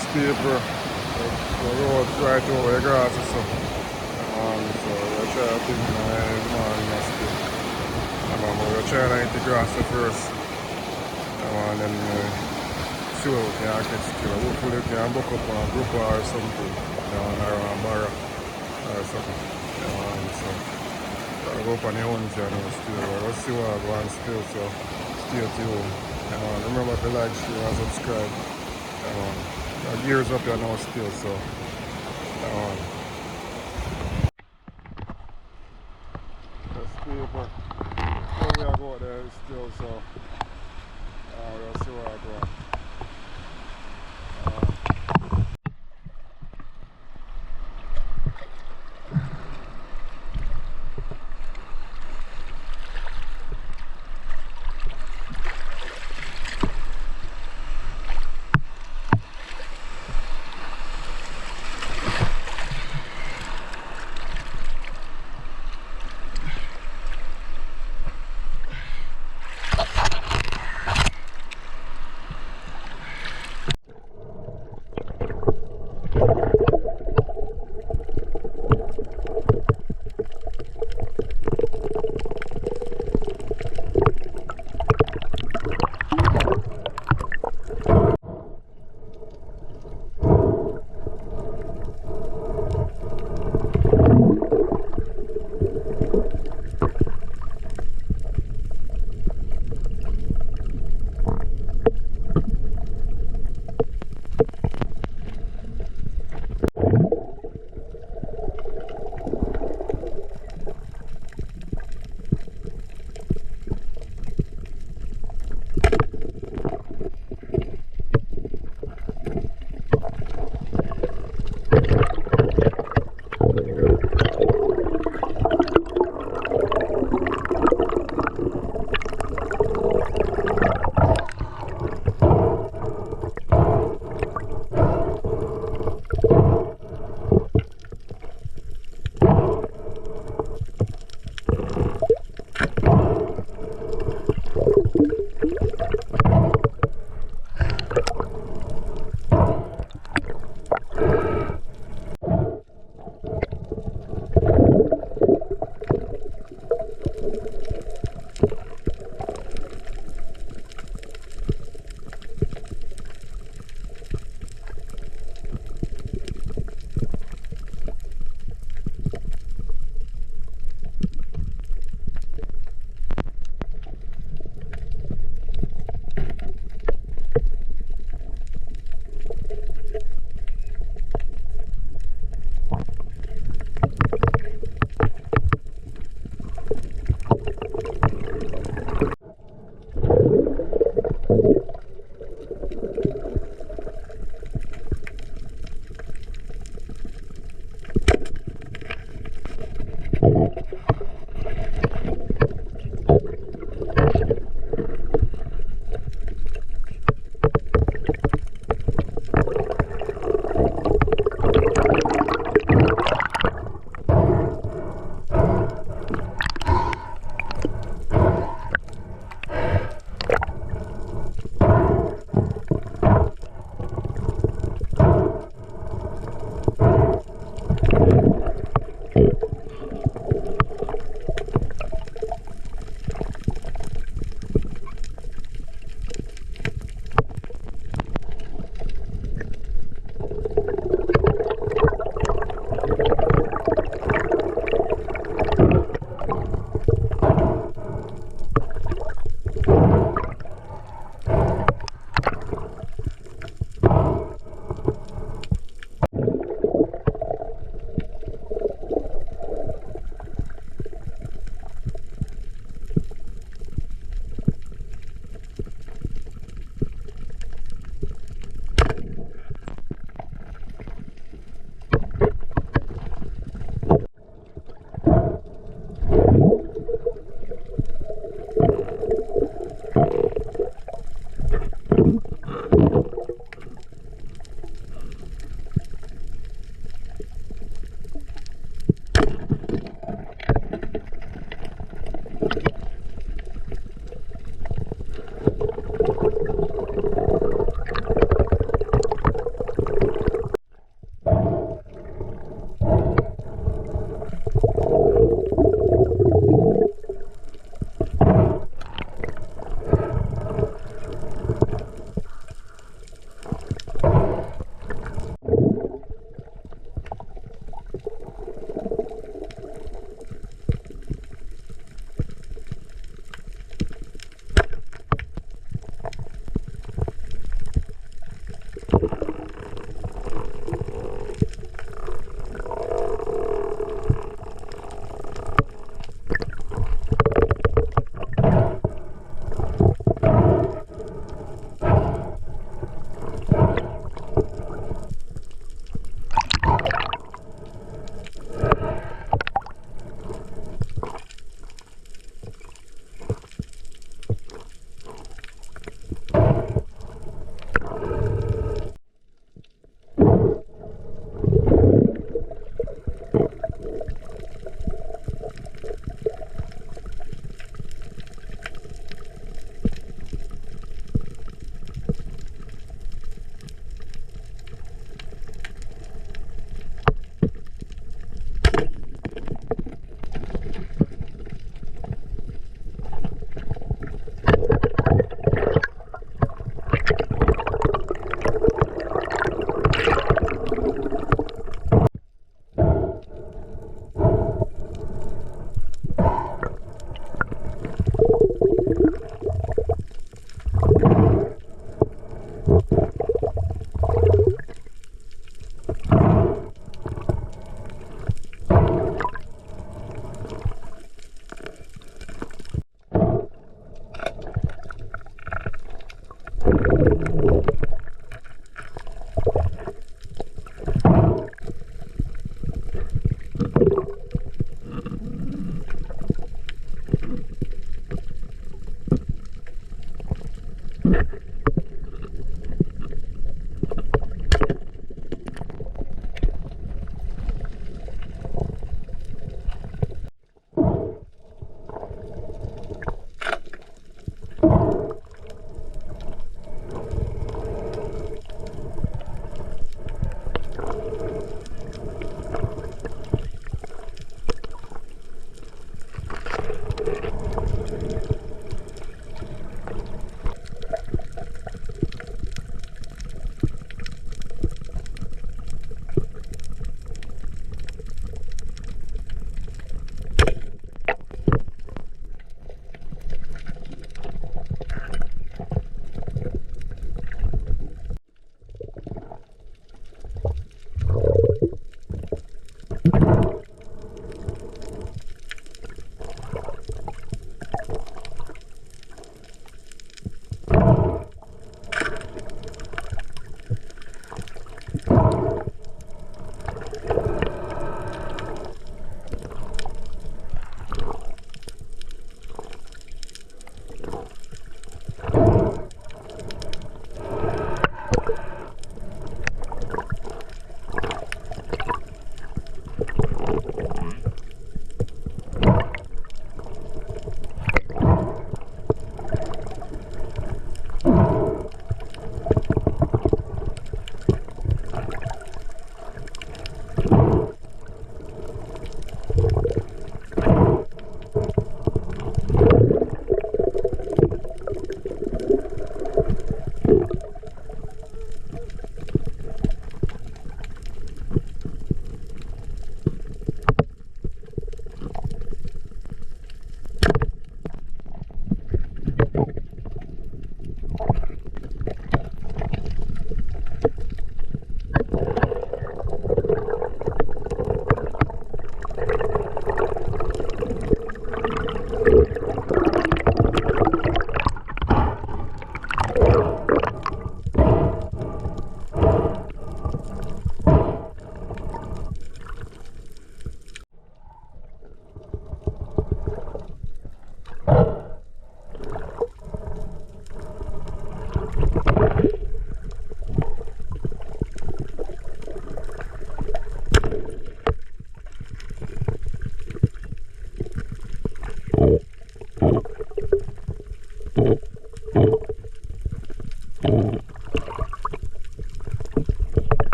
grass paper. The road right over the grass or so. So we're trying to think morning still. We're trying to eat the grass first. Then see what we can get still. Hopefully we can book up a group or something. Around Barrot or something. So gotta go up on the ones here now still. Let's see what I want still, so stay tuned. Remember to like, share and subscribe. Gears up here now still, so let's stay up. Where we are going there still, so we'll see where I go.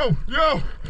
Yo, yo!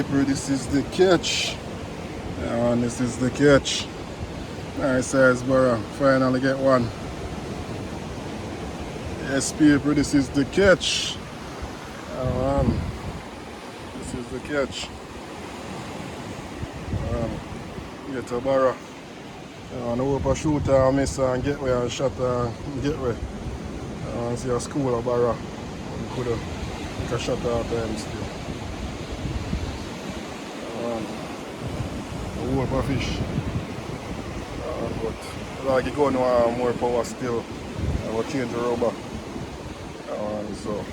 people, this is the catch. And this is the catch. Nice size barra. Finally get one. Yes, people, this is the catch. This is the catch. Get a barra. I hope I shoot and miss and get away and shot and get away. I see a school of barra. I could have make a shot all time still. I hope I fish. But like it go now more power still. I will change the rubber. So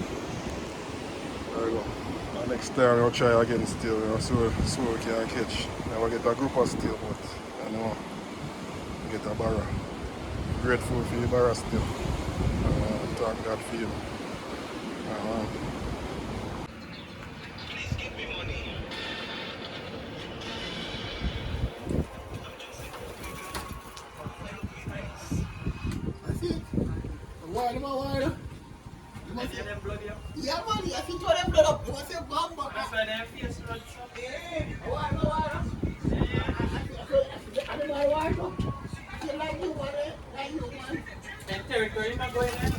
there we go. Next time I'll try again still, so we can catch. I will get a grouper still, but you know, get a barra. Grateful for the barra still. Thank God for you. Please give me money. I see. Why am I wider? Yeah, man, I think you them blood up. You must say bomb. That's why they face blood. Yeah, why am I wider? I don't know why. I feel like you, man. Like you, man. That territory, not going there.